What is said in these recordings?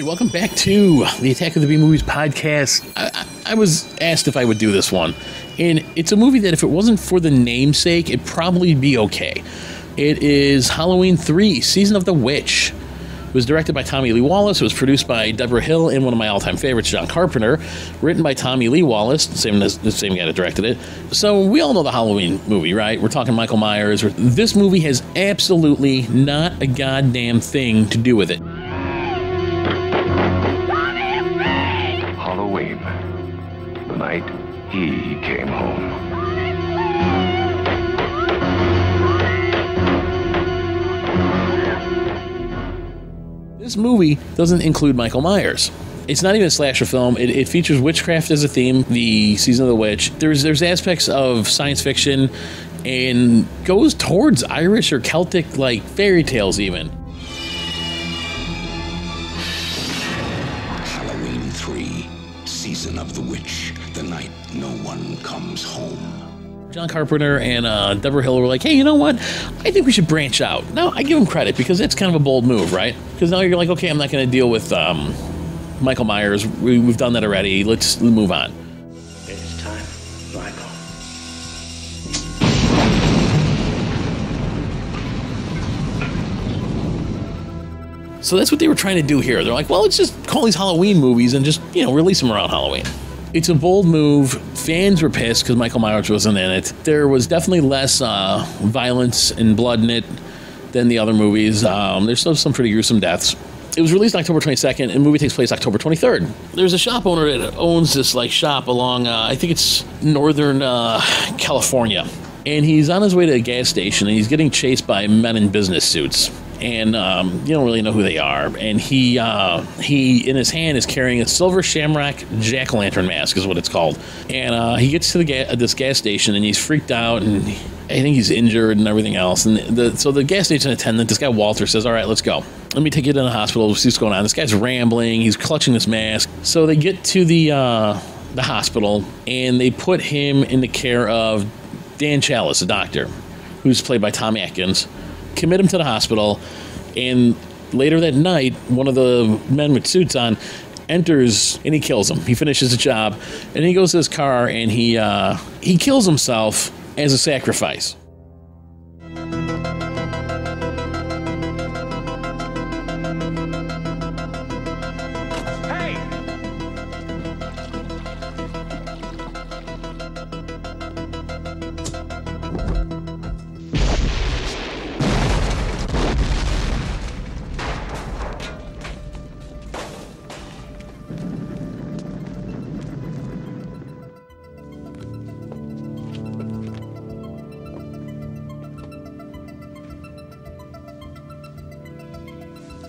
right, welcome back to the Attack of the B-Movies podcast. I was asked if I would do this one, and it's a movie that if it wasn't for the namesake, it'd probably be okay. It is Halloween 3, Season of the Witch. It was directed by Tommy Lee Wallace. It was produced by Deborah Hill and one of my all-time favorites, John Carpenter. Written by Tommy Lee Wallace, the same guy that directed it. So we all know the Halloween movie, right? We're talking Michael Myers. This movie has absolutely not a goddamn thing to do with it. Halloween, the night he came home. This movie doesn't include Michael Myers. It's not even a slasher film. It features witchcraft as a theme, the Season of the Witch. There's aspects of science fiction and goes towards Irish or Celtic, like fairy tales even. Halloween 3, Season of the Witch, the night no one comes home. John Carpenter and Deborah Hill were like, hey, you know what? I think we should branch out. Now, I give them credit because it's kind of a bold move, right? Because now you're like, okay, I'm not going to deal with Michael Myers. We've done that already. Let's move on. It's time, Michael. So that's what they were trying to do here. They're like, well, let's just call these Halloween movies and just, release them around Halloween. It's a bold move. Fans were pissed because Michael Myers wasn't in it. There was definitely less violence and blood in it than the other movies. There's still some pretty gruesome deaths. It was released October 22nd, and the movie takes place October 23rd. There's a shop owner that owns this shop along, I think it's northern California. And he's on his way to a gas station, and he's getting chased by men in business suits. And you don't really know who they are. And he in his hand is carrying a silver shamrock jack-o'-lantern mask, is what it's called. And he gets to this gas station, and he's freaked out, and I think he's injured and everything else. And so the gas station attendant, this guy Walter, says, all right, let's go. Let me take you to the hospital, see what's going on. This guy's rambling. He's clutching this mask. So they get to the hospital, and they put him in the care of Dan Chalice, a doctor, who's played by Tom Atkins. Commit him to the hospital, and later that night, one of the men with suits on enters, and he kills him. He finishes the job, and he goes to his car, and he kills himself as a sacrifice.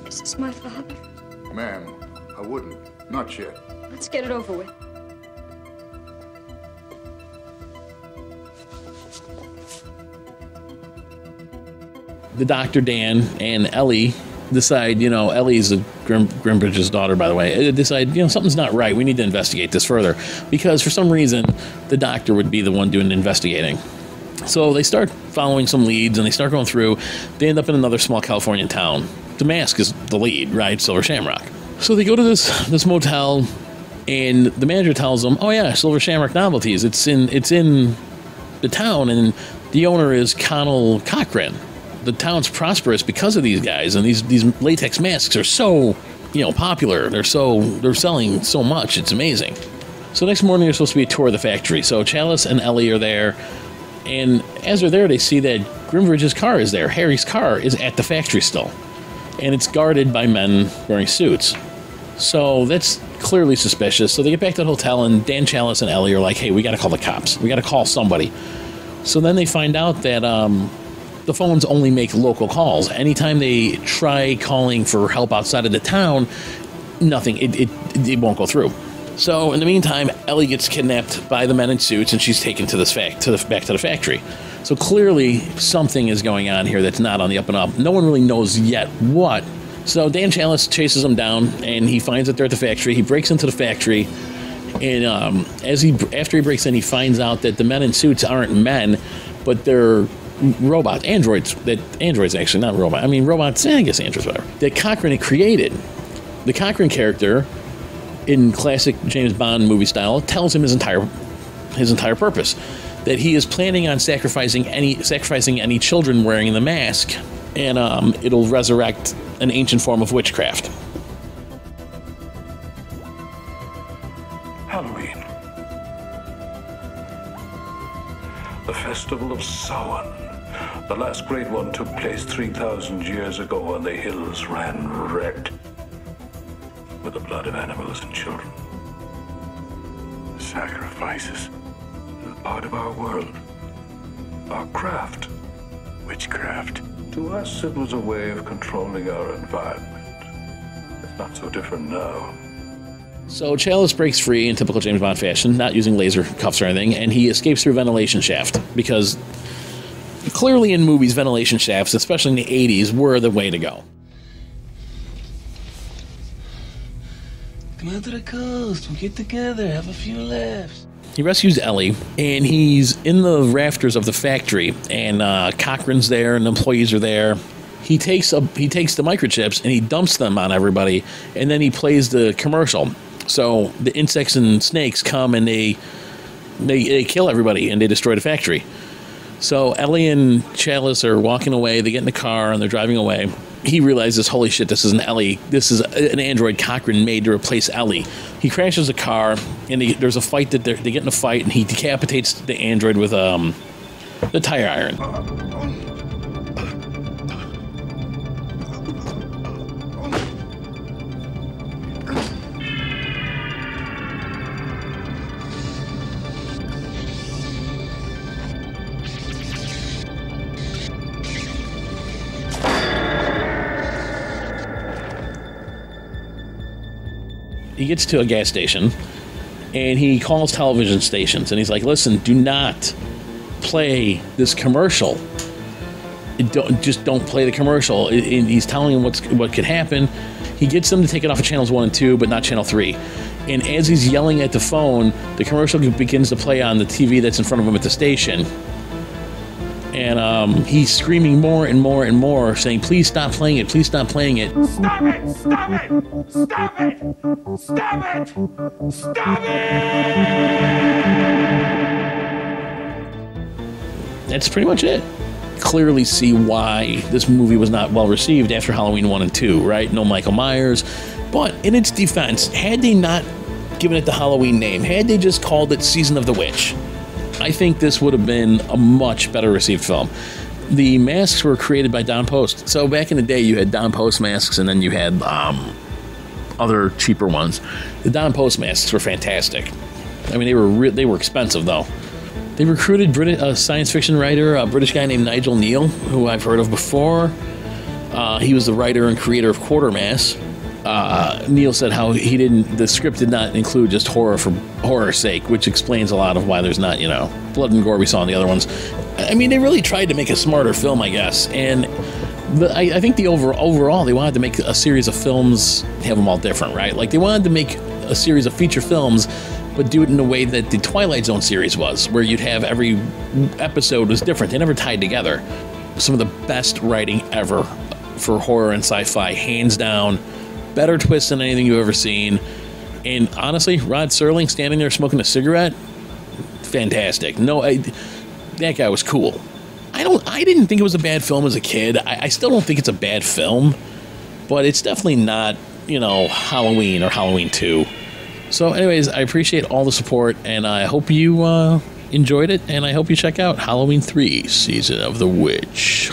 Is this my father? Ma'am, I wouldn't. Not yet. Let's get it over with. The doctor, Dan, and Ellie decide, Ellie's Grimbridge's daughter, by the way, decide, something's not right. We need to investigate this further. Because for some reason, the doctor would be the one doing the investigating. So they start following some leads, and they start going through. They end up in another small Californian town. The mask is the lead, right? Silver Shamrock. So they go to this motel, and the manager tells them, "Oh yeah, Silver Shamrock Novelties. It's in the town, and the owner is Connell Cochran. The town's prosperous because of these guys, and these latex masks are so popular. They're selling so much. It's amazing." So next morning, there's supposed to be a tour of the factory. So Chalice and Ellie are there, and as they're there, they see that Grimbridge's car is there. Harry's car is at the factory still. And it's guarded by men wearing suits. So that's clearly suspicious. So they get back to the hotel, and Dan Chalice and Ellie are like, hey, we got to call the cops. We got to call somebody. So then they find out that the phones only make local calls. Anytime they try calling for help outside of the town, nothing. It won't go through. So in the meantime, Ellie gets kidnapped by the men in suits, and she's taken to back to the factory. So clearly something is going on here that's not on the up and up. No one really knows yet what. So Dan Chalice chases them down, and he finds that they're at the factory. He breaks into the factory, and after he breaks in, he finds out that the men in suits aren't men, but they're robots, androids. Androids actually, not robots. I mean robots. I guess androids, whatever. That Cochran had created. the Cochran character, in classic James Bond movie style, tells him his entire purpose, that he is planning on sacrificing any children wearing the mask, and it'll resurrect an ancient form of witchcraft. Halloween. The Festival of Samhain. The last great one took place 3,000 years ago when the hills ran red with the blood of animals and children. Sacrifices. Part of our world. Our craft. Witchcraft. To us, it was a way of controlling our environment. It's not so different now. So Chalice breaks free in typical James Bond fashion, not using laser cuffs or anything, and he escapes through a ventilation shaft, because clearly in movies, ventilation shafts, especially in the 80s, were the way to go. Come out to the coast, we'll get together, have a few laughs. He rescues Ellie, and he's in the rafters of the factory, and Cochran's there, and the employees are there. He takes the microchips, and he dumps them on everybody, and then he plays the commercial. So the insects and snakes come, and they kill everybody, and they destroy the factory. So Ellie and Chalice are walking away. They get in the car, and they're driving away. He realizes, holy shit, this isn't Ellie. This is an android Cochran made to replace Ellie. He crashes the car, and there's a fight that they get in a fight, and he decapitates the android with the tire iron. He gets to a gas station, and he calls television stations, and he's like, listen, do not play this commercial. Don't play the commercial. He's telling them what could happen. He gets them to take it off of channels 1 and 2, but not channel 3. And as he's yelling at the phone, the commercial begins to play on the TV that's in front of him at the station. And he's screaming more and more and more, saying, please stop playing it, please stop playing it. Stop it! Stop it! Stop it! Stop it! Stop it! That's pretty much it. Clearly see why this movie was not well received after Halloween 1 and 2, right? No Michael Myers. But in its defense, had they not given it the Halloween name, had they just called it Season of the Witch, I think this would have been a much better received film. The masks were created by Don Post. So back in the day, you had Don Post masks, and then you had other cheaper ones. The Don Post masks were fantastic. I mean, they were expensive, though. They recruited a science fiction writer, a British guy named Nigel Neal, who I've heard of before. He was the writer and creator of Quatermass. Neil said how the script did not include just horror for horror's sake, which explains a lot of why there's not, blood and gore we saw in the other ones. I mean, they really tried to make a smarter film, I guess, and I think overall they wanted to make a series of films, have them all different, right? Like, they wanted to make a series of feature films, but do it in a way that the Twilight Zone series was, where you'd have every episode was different. They never tied together. Some of the best writing ever for horror and sci-fi, hands down. Better twist than anything you've ever seen. And honestly, Rod Serling standing there smoking a cigarette, fantastic. That guy was cool. I didn't think it was a bad film as a kid. I still don't think it's a bad film, but it's definitely not, Halloween or Halloween 2. So anyways, I appreciate all the support, and I hope you enjoyed it, and I hope you check out Halloween 3, Season of the Witch.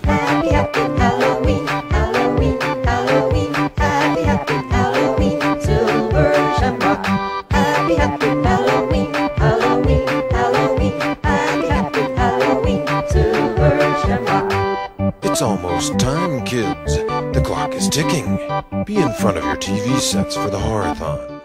Happy, happy Halloween, Halloween, Halloween, happy, happy Halloween, silver shamrock. Happy, happy Halloween, Halloween, Halloween, happy, happy Halloween, silver shamrock. It's almost time, kids. The clock is ticking. Be in front of your TV sets for the horror-thon.